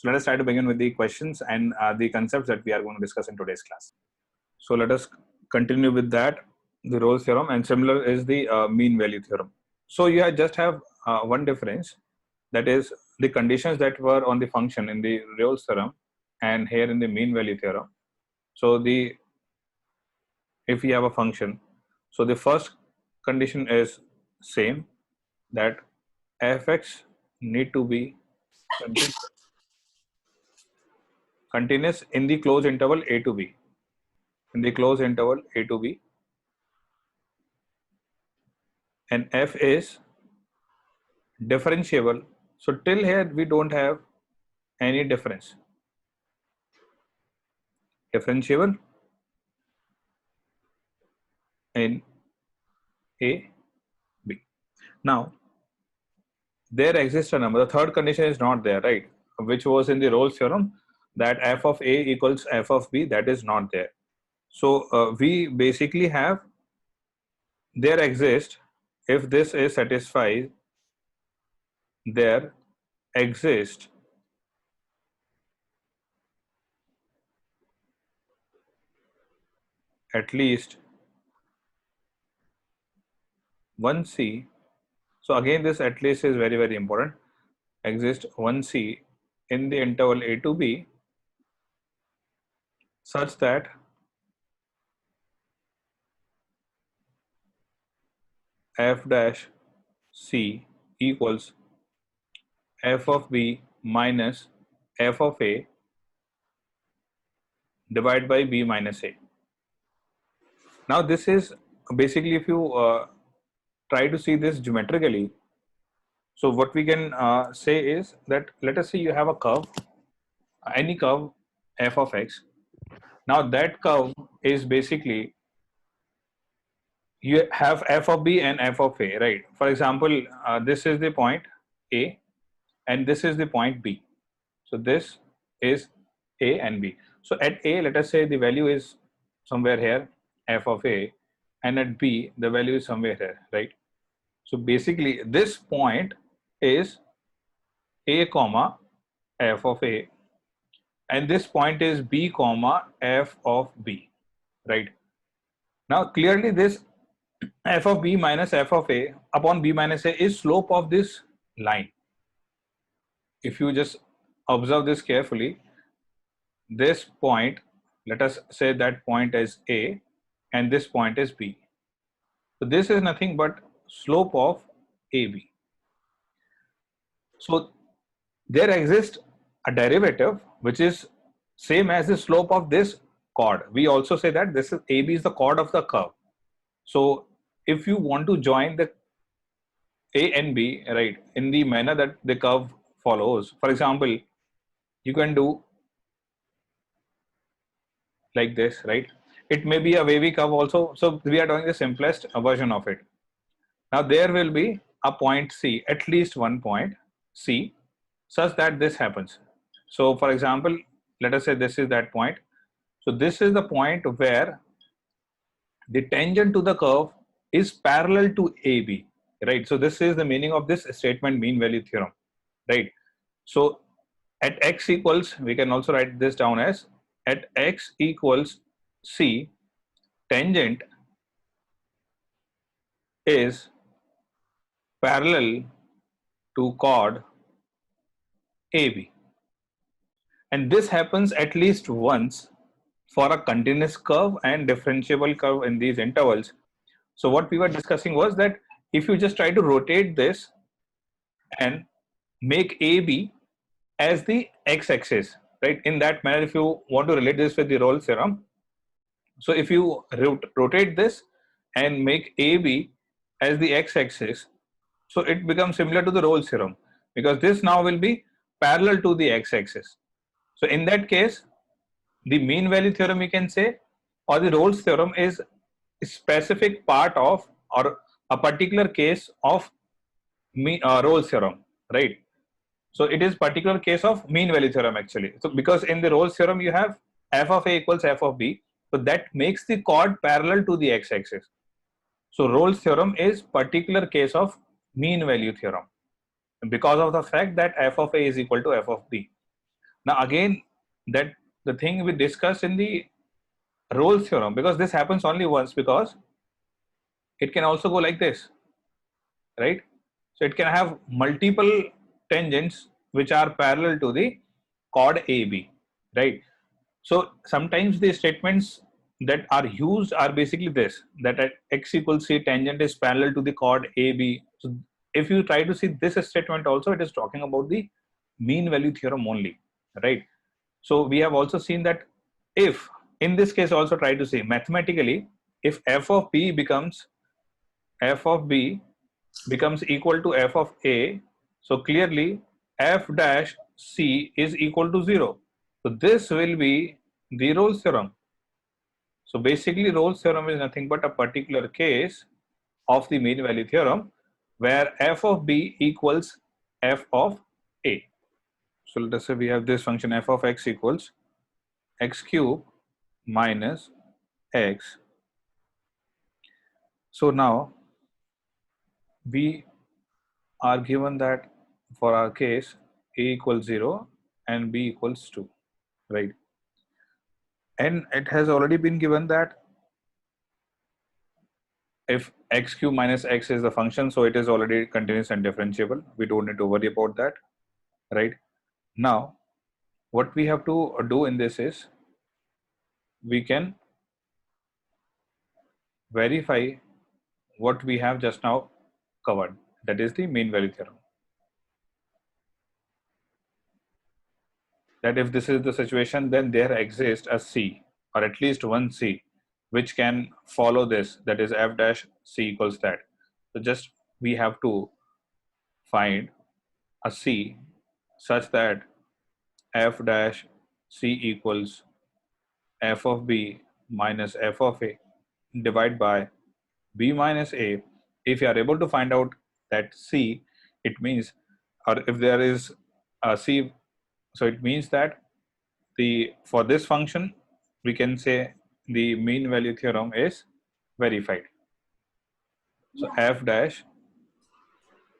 So let us try to begin with the questions and the concepts that we are going to discuss in today's class. So let us continue with that, the Rolle's theorem, and similar is the mean value theorem. So you just have one difference, that is the conditions that were on the function in the Rolle's theorem and here in the mean value theorem. So if we have a function, so the first condition is same, that fx need to be continuous in the closed interval a to b, in the closed interval a to b, and f is differentiable. So till here we don't have any difference. Differentiable in a, b. Now there exists a number. The third condition is not there, right? Which was in the Rolle's theorem, that f of a equals f of b. That is not there. So we basically have, there exists, if this is satisfied, there exists at least one c. So again, this at least is very, very important. Exist one c in the interval a to b such that f dash c equals f of b minus f of a divided by b minus a. Now this is basically, if you try to see this geometrically, so what we can say is that, let us say you have a curve, any curve f of x. Now that curve is basically, you have f of b and f of a, right? For example, this is the point a and this is the point b. So this is a and b. So at a, let us say the value is somewhere here, f of a, and at b the value is somewhere here, right? So basically this point is a comma f of a, and this point is b comma f of b, right? Now clearly this f of b minus f of a upon b minus a is slope of this line. If you just observe this carefully, this point, let us say that point is a and this point is b. So this is nothing but slope of ab. So there exists a derivative which is same as the slope of this chord. We also say that this is ab is the chord of the curve. So if you want to join the a and b, right, in the manner that the curve follows, for example, you can do like this, right? It may be a wavy curve also. So we are doing the simplest version of it. Now there will be a point C, at least one point C, such that this happens. So for example, let us say this is that point. So this is the point where the tangent to the curve is parallel to AB, right? So this is the meaning of this statement, mean value theorem, right? So at x equals, we can also write this down as, at x equals C, tangent is parallel to chord AB. And this happens at least once for a continuous curve and differentiable curve in these intervals. So what we were discussing was that if you just try to rotate this and make AB as the x-axis, right? In that manner, if you want to relate this with the Rolle's theorem, so if you rotate this and make AB as the x-axis, so it becomes similar to the Rolle's theorem, because this now will be parallel to the x-axis. So in that case, the mean value theorem, you can say, or the Rolle's theorem is a specific part of, or a particular case of Rolle's theorem, right? So it is particular case of mean value theorem actually. So because in the Rolle's theorem you have f of a equals f of b, so that makes the chord parallel to the x-axis. So Rolle's theorem is particular case of mean value theorem because of the fact that f of a is equal to f of b. Now again, that the thing we discussed in the Rolle's theorem, because this happens only once, because it can also go like this, right? So it can have multiple tangents which are parallel to the chord AB, right? So sometimes the statements that are used are basically this, that at x equals c, tangent is parallel to the chord AB. So if you try to see this statement also, it is talking about the mean value theorem only, right? So we have also seen that if, in this case also try to say mathematically, if f of b becomes f of b becomes equal to f of a, so clearly f dash c is equal to 0. So this will be the Rolle's theorem. So basically Rolle's theorem is nothing but a particular case of the mean value theorem where f of b equals f of a. So let us say we have this function f of x equals x cube minus x. So now we are given that for our case a equals 0 and b equals 2, right? And it has already been given that if x cube minus x is the function, so it is already continuous and differentiable. We don't need to worry about that, right? Now, what we have to do in this is we can verify what we have just now covered, that is the mean value theorem. That if this is the situation, then there exists a C, or at least one C, which can follow this, that is f dash C equals that. So just we have to find a C such that f dash C equals f of b minus f of a divided by b minus a. If you are able to find out that C, it means, or if there is a C, so it means that for this function we can say the mean value theorem is verified. So f dash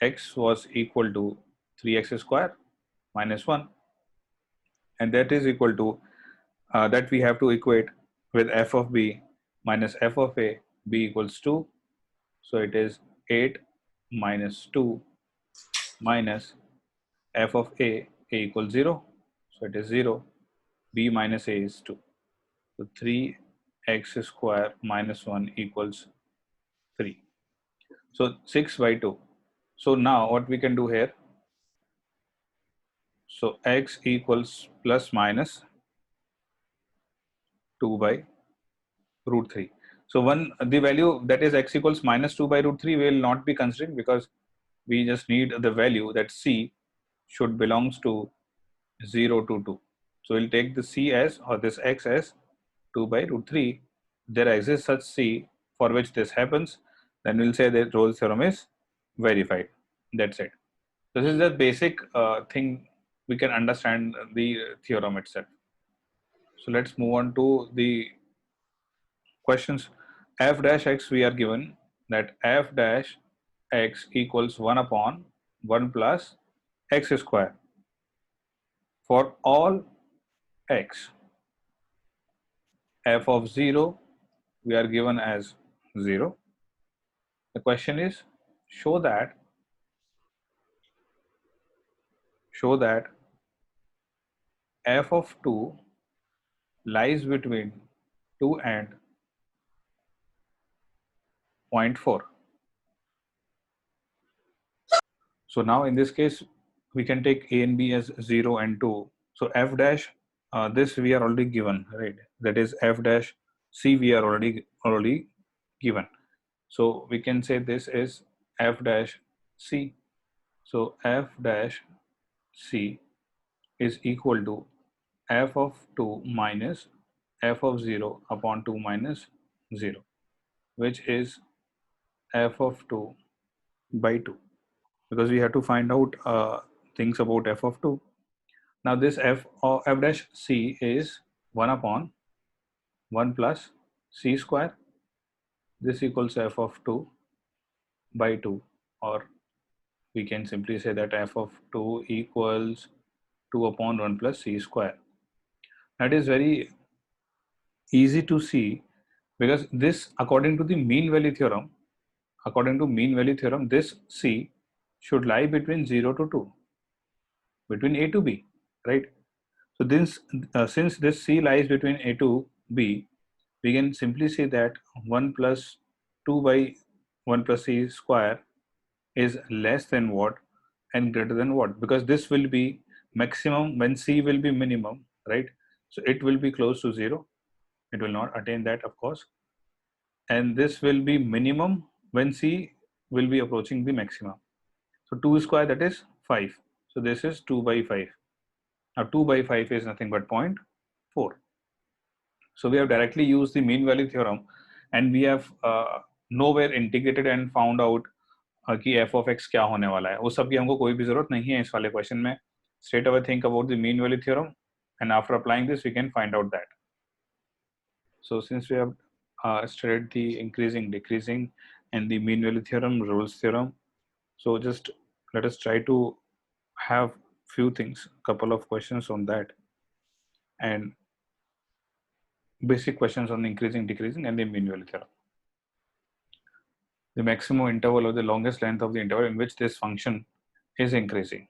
x was equal to 3x square minus 1, and that is equal to that we have to equate with f of b minus f of a, b equals 2. So it is 8 minus 2 minus f of a equals 0. So it is 0, b minus a is 2. So 3x square minus 1 equals 3. So 6 by 2. So now what we can do here, so x equals plus minus 2 by root 3. So the value that is x equals minus 2 by root 3 will not be considering, because we just need the value that c should belongs to 0 to 2. So we'll take the c as, or this x as 2 by root 3. There exists such c for which this happens, then we'll say that Rolle's theorem is verified. That's it. This is the basic thing we can understand the theorem itself. So let's move on to the questions. F dash x, we are given that f dash x equals 1 upon 1 plus x square for all x. F of 0 we are given as 0. The question is show that f of 2 lies between 2 and 0.4. So now in this case, we can take a and b as 0 and 2. So f dash, this we are already given, right? That is f dash c we are already given. So we can say this is f dash c. So f dash c is equal to f of 2 minus f of 0 upon 2 minus 0, which is f of 2 by 2, because we have to find out things about f of 2. Now this f dash c is 1 upon 1 plus c square. This equals f of 2 by 2, or we can simply say that f of 2 equals 2 upon 1 plus c square. That is very easy to see because this, according to the mean value theorem, this c should lie between 0 to 2, between a to b, right? So this, since this c lies between a to b, we can simply say that 1 plus 2 by 1 plus c square is less than what and greater than what, because this will be maximum when c will be minimum, right? So it will be close to 0. It will not attain that, of course. And this will be minimum when c will be approaching the maximum. So 2 square, that is 5. So this is 2 by 5. Now 2 by 5 is nothing but 0.4. So we have directly used the mean value theorem, and we have nowhere integrated and found out कि f of x क्या होने वाला है. वो सब की हमको कोई भी जरूरत नहीं है इस वाले क्वेश्चन में. Straight away think about the mean value theorem, and after applying this we can find out that. So since we have studied the increasing, decreasing, and the mean value theorem, Rolle's theorem, so just let us try to have few things, couple of questions on that, and basic questions on the increasing, decreasing, and the mean value theorem. The maximum interval or the longest length of the interval in which this function is increasing.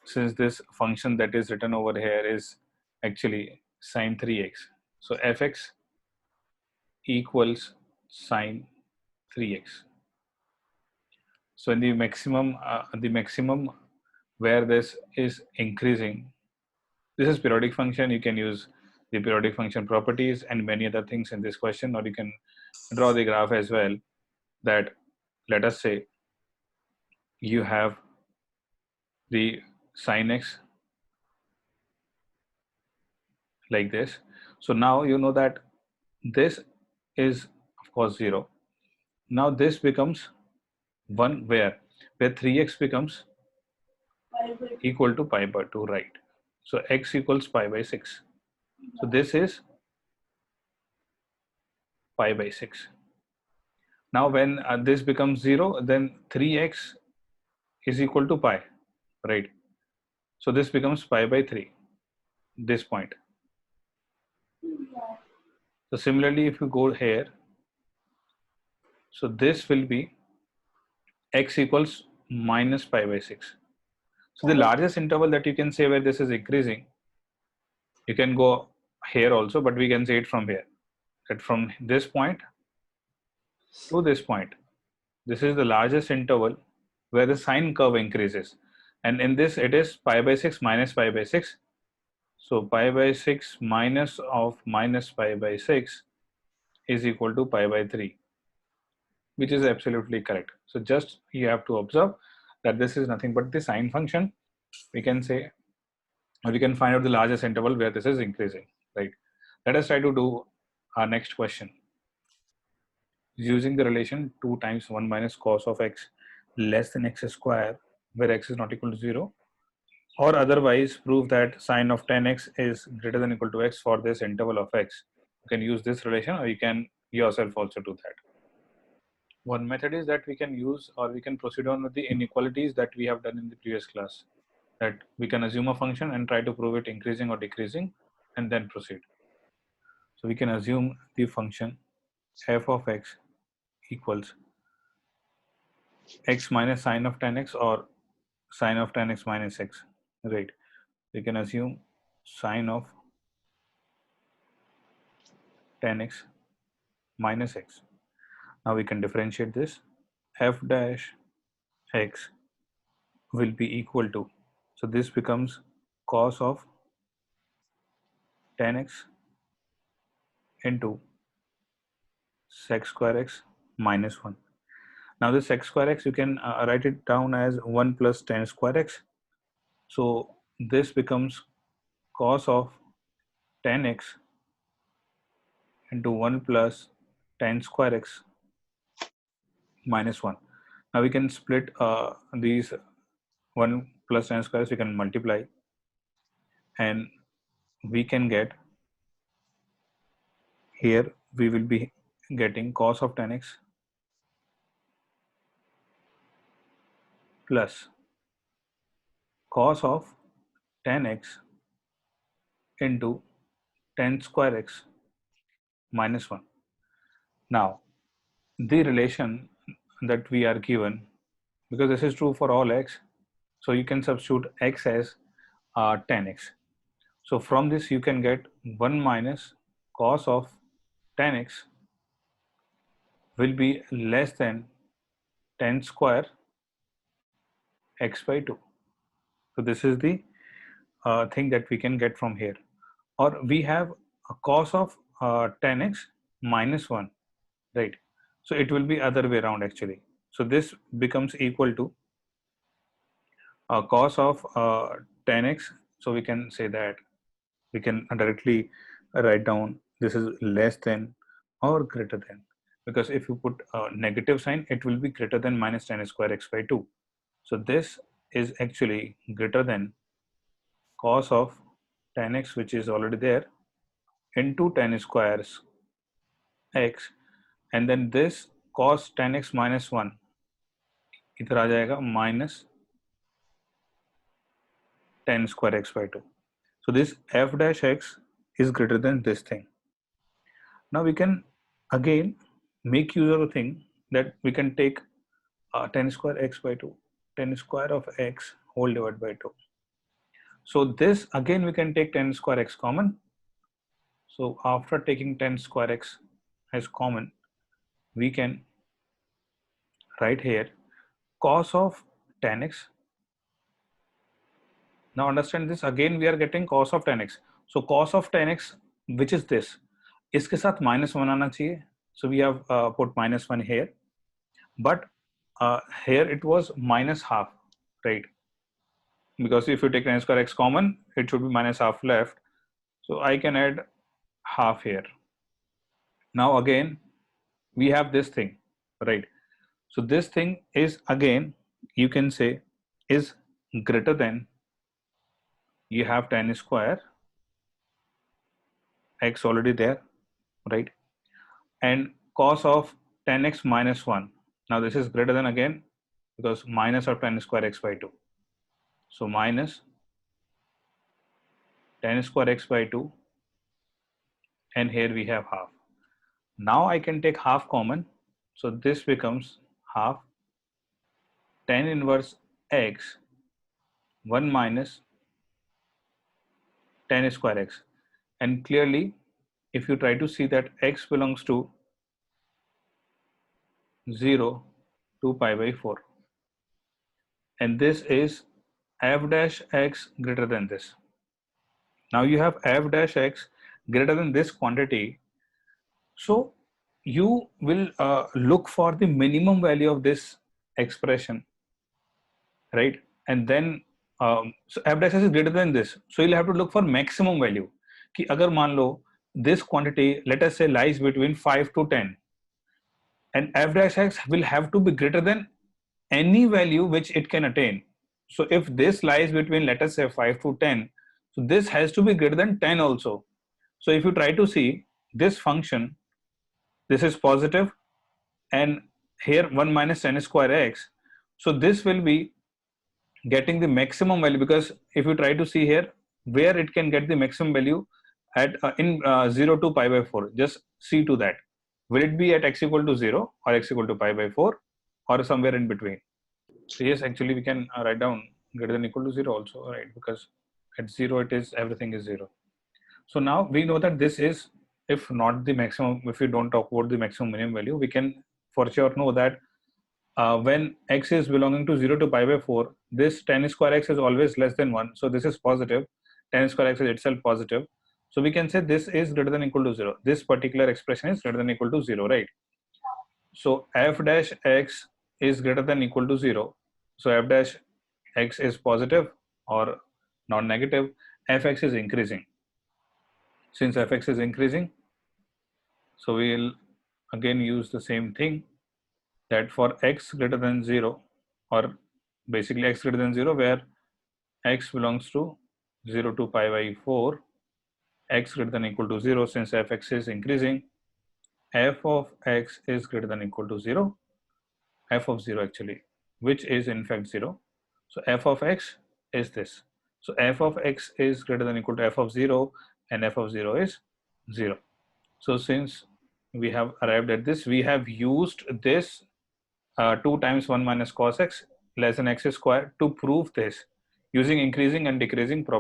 Since this function that is written over here is actually sine 3x, so fx equals sine 3x. So in the maximum where this is increasing, this is periodic function. You can use the periodic function properties and many other things in this question, or you can draw the graph as well. That, let us say you have the sine x like this. So now you know that this is of course 0. Now this becomes 1 where 3x becomes equal to pi by 2, right? So x equals pi by 6. So this is pi by 6. Now when this becomes 0, then 3x is equal to pi, right? So this becomes pi by 3, this point. So similarly, if you go here, so this will be x equals minus pi by 6. So the largest interval that you can say where this is increasing, you can go here also, but we can say it from here, that from this point to this point, this is the largest interval where the sine curve increases. And in this, it is pi by 6 minus pi by 6. So pi by 6 minus of minus pi by 6 is equal to pi by 3, which is absolutely correct. So just you have to observe that this is nothing but the sine function. We can say, or we can find out the largest interval where this is increasing, right? Let us try to do our next question. Using the relation 2 times 1 minus cos of x less than x square, where x is not equal to 0, or otherwise prove that sine of 10x is greater than or equal to x for this interval of x. You can use this relation, or you can yourself also do that. One method is that we can use, or we can proceed on with the inequalities that we have done in the previous class, that we can assume a function and try to prove it increasing or decreasing and then proceed. So we can assume the function f of x equals x minus sine of 10x or sine of 10x minus x, right? We can assume sine of 10x minus x. Now we can differentiate this. F dash x will be equal to, so this becomes cos of 10x into sec square x minus 1. Now this sec square x, you can write it down as 1 plus 10 square x. So this becomes cos of 10x into 1 plus 10 square x minus 1. Now we can split these 1 plus 10 squares, we can multiply, and we can get, here we will be getting cos of 10x plus cos of tan x into tan square x minus 1. Now, the relation that we are given, because this is true for all x, so you can substitute x as tan x. So from this you can get 1 minus cos of tan x will be less than tan square x by 2. So this is the thing that we can get from here. Or we have a cos of tan x minus 1, right? So it will be other way around actually. So this becomes equal to cos of tan x. So we can say that we can directly write down this is less than or greater than, because if you put a negative sign it will be greater than minus tan square x by 2. So this is actually greater than cos of tan x, which is already there, into tan squares x, and then this cos tan x minus 1 इधर आ जाएगा minus tan square x by 2. So this f dash x is greater than this thing. Now we can again make use of the thing that we can take tan square x by 2, tan square of x whole divided by 2. So this again we can take tan square x common. So after taking tan square x as common, we can write here cos of tan x. Now understand this, again we are getting cos of tan x. So cos of tan x, which is this, इसके साथ minus 1 आना चाहिए. So we have put minus 1 here, but here it was minus half, right? Because if you take tan square x common, it should be minus half left. So I can add half here. Now again we have this thing, right? So this thing is again you can say is greater than, you have tan square x already there, right? And cos of tan x minus 1. Now this is greater than again because minus of tan square x by 2. So minus tan square x by 2, and here we have half. Now I can take half common, so this becomes half tan inverse x 1 minus tan square x. And clearly if you try to see that x belongs to 0 to pi by 4, and this is f dash x greater than this. Now you have f dash x greater than this quantity, so you will look for the minimum value of this expression, right? And then so f dash x is greater than this, so you'll have to look for maximum value. कि अगर मान लो this quantity, let us say, lies between 5 to 10, and f dash x will have to be greater than any value which it can attain. So if this lies between, let us say, 5 to 10, so this has to be greater than 10 also. So if you try to see this function, this is positive, and here 1 minus tan square x, so this will be getting the maximum value, because if you try to see here where it can get the maximum value at in 0 to pi by 4, just see to that. Will it be at x equal to 0 or x equal to pi by 4 or somewhere in between? So yes, actually we can write down greater than equal to 0 also, right? Because at 0 it is, everything is 0. So now we know that this is, if not the maximum, if we don't talk about the maximum minimum value, we can for sure know that when x is belonging to 0 to pi by 4, this tan square x is always less than 1. So this is positive. Tan square x is itself positive. So we can say this is greater than equal to 0. This particular expression is greater than equal to 0, right? So f dash x is greater than equal to 0. So f dash x is positive or non-negative. Fx is increasing. Since fx is increasing, so we will again use the same thing, that for x greater than 0, or basically x greater than 0 where x belongs to 0 to pi by 4, x greater than equal to 0, since fx is increasing, f of x is greater than equal to 0, f of 0 actually, which is in fact 0. So f of x is this. So f of x is greater than or equal to f of 0 and f of 0 is 0. So since we have arrived at this, we have used this 2 times 1 minus cos x less than x square to prove this using increasing and decreasing property.